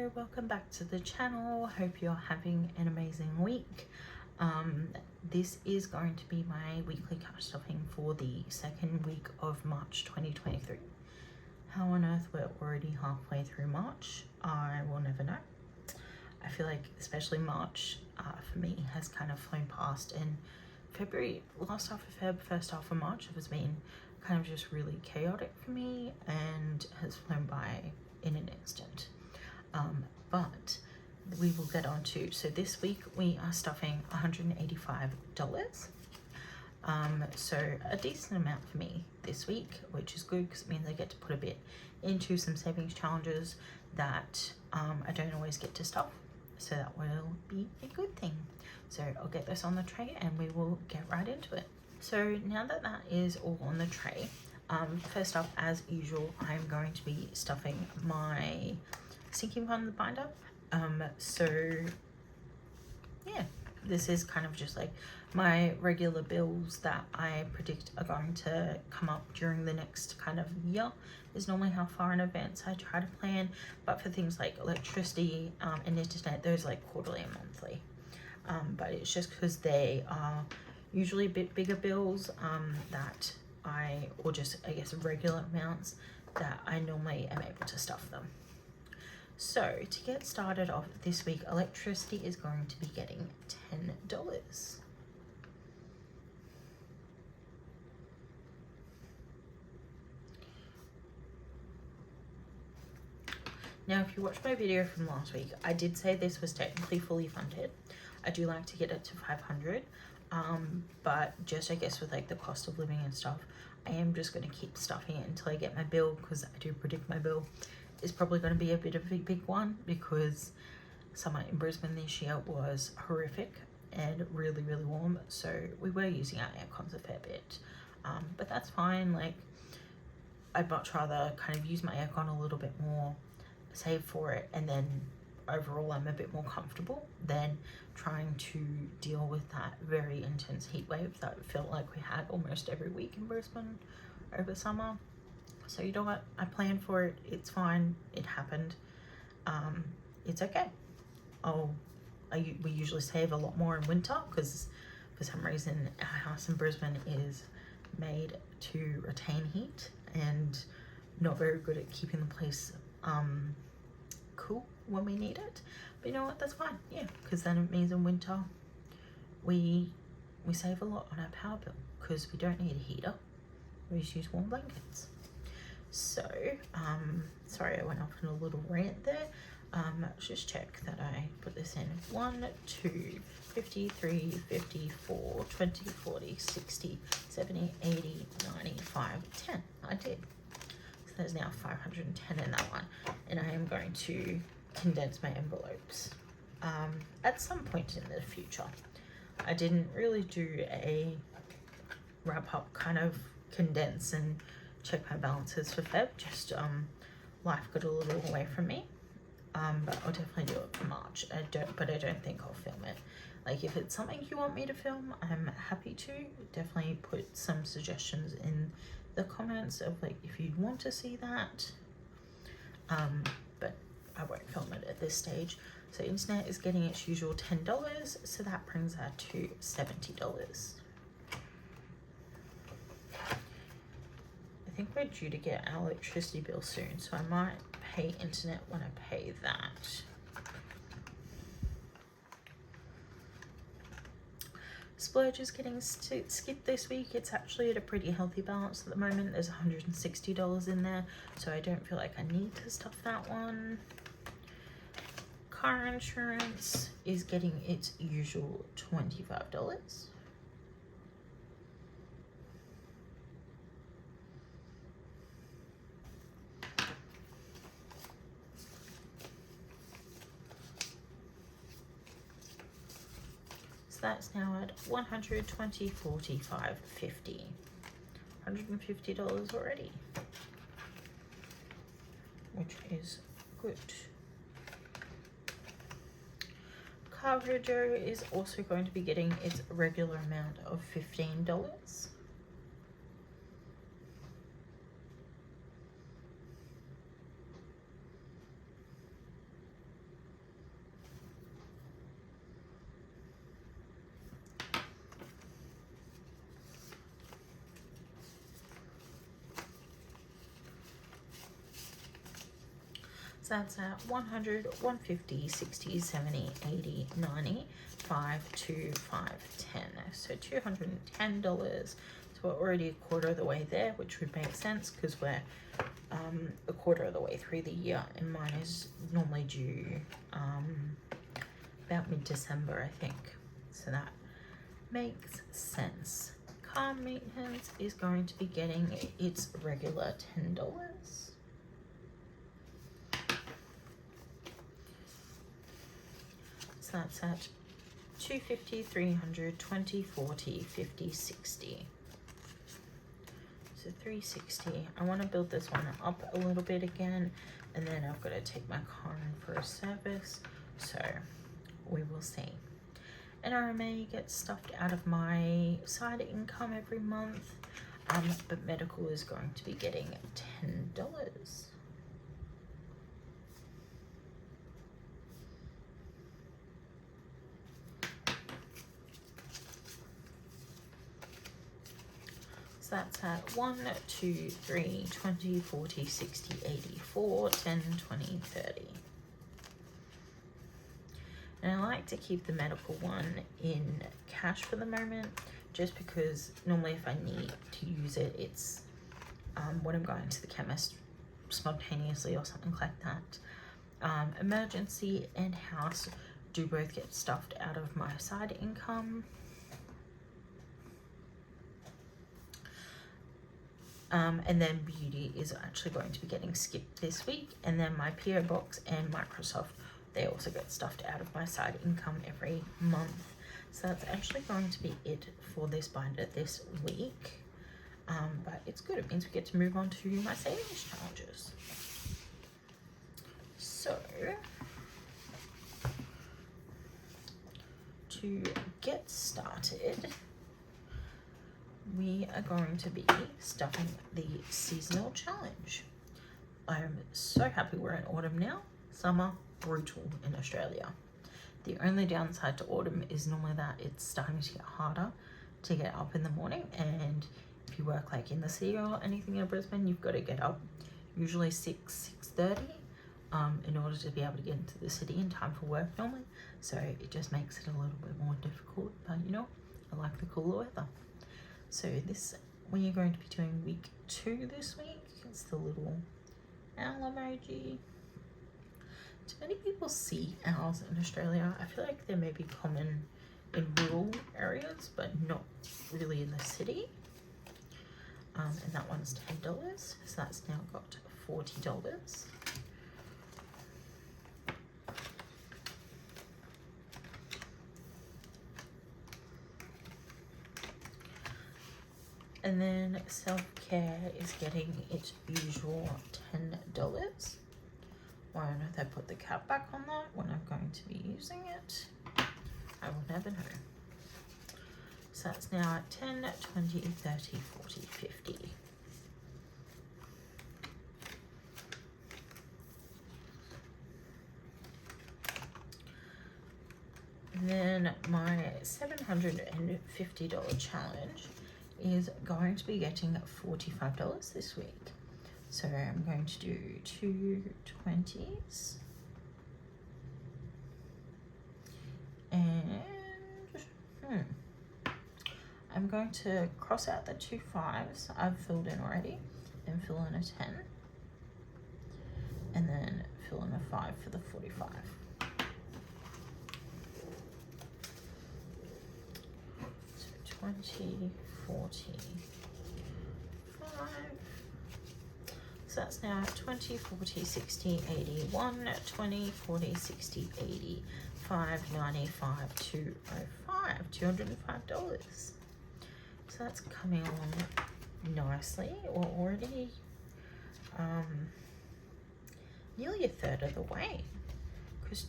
Hello, welcome back to the channel. Hope you're having an amazing week. This is going to be my weekly cash stuffing for the second week of March 2023. How on earth we're already halfway through March, I will never know. I feel like especially March for me has kind of flown past, and February, last half of Feb, first half of March has been kind of just really chaotic for me and has flown by in an instant. But we will get on to, so this week we are stuffing $185. So a decent amount for me this week, which is good because it means I get to put a bit into some savings challenges that I don't always get to stuff. So that will be a good thing. So I'll get this on the tray and we will get right into it. So now that that is all on the tray, first up, as usual, I'm going to be stuffing my sinking fund binder. So yeah, this is kind of just like my regular bills that I predict are going to come up during the next kind of year. Is normally how far in advance I try to plan, but for things like electricity and internet, those like quarterly and monthly. But it's just because they are usually a bit bigger bills that or just I guess regular amounts that I normally am able to stuff them. So to get started off this week, electricity is going to be getting $10. Now, if you watched my video from last week, I did say this was technically fully funded. I do like to get it to 500, but just I guess with like the cost of living and stuff, I am just going to keep stuffing it until I get my bill, because I do predict my bill is probably going to be a bit of a big one, because summer in Brisbane this year was horrific and really, really warm. So we were using our aircons a fair bit, but that's fine. Like, I'd much rather kind of use my aircon a little bit more, save for it, and then overall I'm a bit more comfortable than trying to deal with that very intense heat wave that felt like we had almost every week in Brisbane over summer. So you know what, I planned for it, it's fine, it happened, it's okay. We usually save a lot more in winter because for some reason our house in Brisbane is made to retain heat and not very good at keeping the place cool when we need it. But you know what, that's fine, yeah, because then it means in winter we save a lot on our power bill because we don't need a heater, we just use warm blankets. So sorry I went off on a little rant there. Let's just check that I put this in 1, 2, 53, 54, 20, 40, 60, 70, 80, 95, 10. I did. So there's now 510 in that one, and I am going to condense my envelopes at some point in the future. I didn't really do a wrap up kind of condense and check my balances for Feb, just life got a little away from me, but I'll definitely do it for March. I don't think I'll film it. Like, if it's something you want me to film, I'm happy to. Definitely put some suggestions in the comments of like if you'd want to see that, but I won't film it at this stage. So internet is getting its usual $10, so that brings her to $70. I think we're due to get our electricity bill soon, so I might pay internet when I pay that. Splurge is getting skipped this week. It's actually at a pretty healthy balance at the moment. There's $160 in there, so I don't feel like I need to stuff that one. Car insurance is getting its usual $25. So that's now at $120, $45, $50. $150 already, which is good. Carvejo is also going to be getting its regular amount of $15. So that's at 100, 150, 60, 70, 80, 90, 5, 2, 5, 10. So $210. So we're already a quarter of the way there, which would make sense because we're a quarter of the way through the year, and mine is normally due about mid-December, I think. So that makes sense. Car maintenance is going to be getting its regular $10. So that's at 250, 300, 20, 40, 50, 60. So 360. I want to build this one up a little bit again, and then I've got to take my car in for a service. So we will see. NRMA gets stuffed out of my side income every month, but medical is going to be getting $10. So that's at 1, 2, 3, 20, 40, 60, 80, 4, 10, 20, 30. And I like to keep the medical one in cash for the moment, just because normally if I need to use it, it's when I'm going to the chemist spontaneously or something like that. Emergency and house do both get stuffed out of my side income. And then beauty is actually going to be getting skipped this week. And then my PO Box and Microsoft, they also get stuffed out of my side income every month. So that's actually going to be it for this binder this week. But it's good. It means we get to move on to my savings challenges. So to get started, we are going to be stuffing the seasonal challenge. I'm so happy we're in autumn now. Summer, brutal in Australia. The only downside to autumn is normally that it's starting to get harder to get up in the morning, and if you work like in the city or anything in Brisbane, you've got to get up usually 6:30 in order to be able to get into the city in time for work normally. So it just makes it a little bit more difficult, but you know, I like the cooler weather. So this, we are going to be doing week 2 this week. It's the little owl emoji. Do many people see owls in Australia? I feel like they may be common in rural areas, but not really in the city. And that one's $10, so that's now got $40. And then self-care is getting its usual $10. Why on earth I put the cap back on that when I'm going to be using it? I will never know. So that's now at 10, 20, 30, 40, 50. And then my $750 challenge is going to be getting $45 this week. So I'm going to do 2 20s and I'm going to cross out the 2 5s I've filled in already and fill in a 10 and then fill in a 5 for the 45. So 20, 40, 5. So that's now 20, 40, 60, 80, 1, 20, 40, 60, 80, 5, 95, 205, $205. So that's coming along nicely. We're already nearly a third of the way, because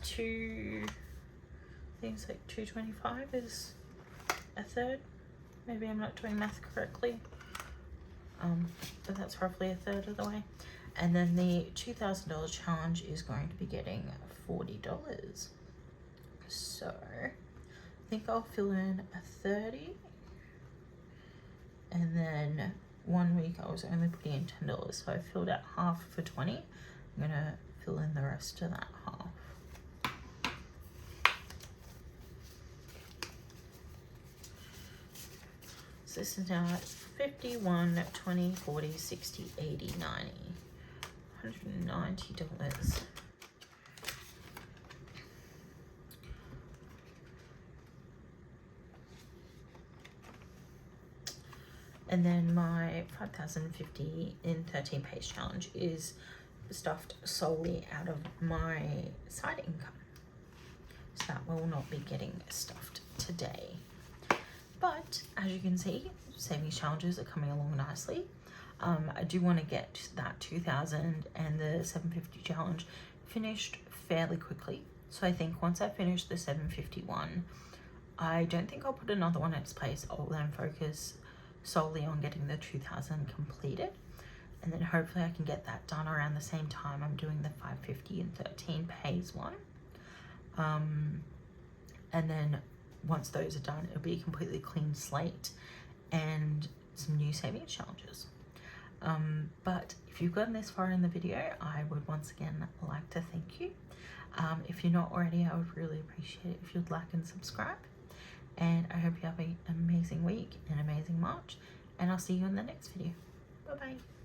things like 225 is a third. Maybe I'm not doing math correctly, but that's roughly a third of the way. And then the $2,000 challenge is going to be getting $40. So I think I'll fill in a 30, and then 1 week I was only putting in $10, so I filled out half for 20. I'm gonna fill in the rest of that half. So this is now at 51, 20, 40, 60, 80, 90. $190. And then my 5,050 in 13 page challenge is stuffed solely out of my side income. So that will not be getting stuffed today. But as you can see, savings challenges are coming along nicely. I do want to get that 2,000 and the 750 challenge finished fairly quickly. So I think once I finish the 751, I don't think I'll put another one in its place. I'll then focus solely on getting the 2,000 completed, and then hopefully I can get that done around the same time I'm doing the 550 and 13 pays one. And then once those are done, it'll be a completely clean slate and some new savings challenges. But if you've gotten this far in the video, I would once again like to thank you. If you're not already, I would really appreciate it if you'd like and subscribe. And I hope you have an amazing week and amazing March. And I'll see you in the next video. Bye-bye.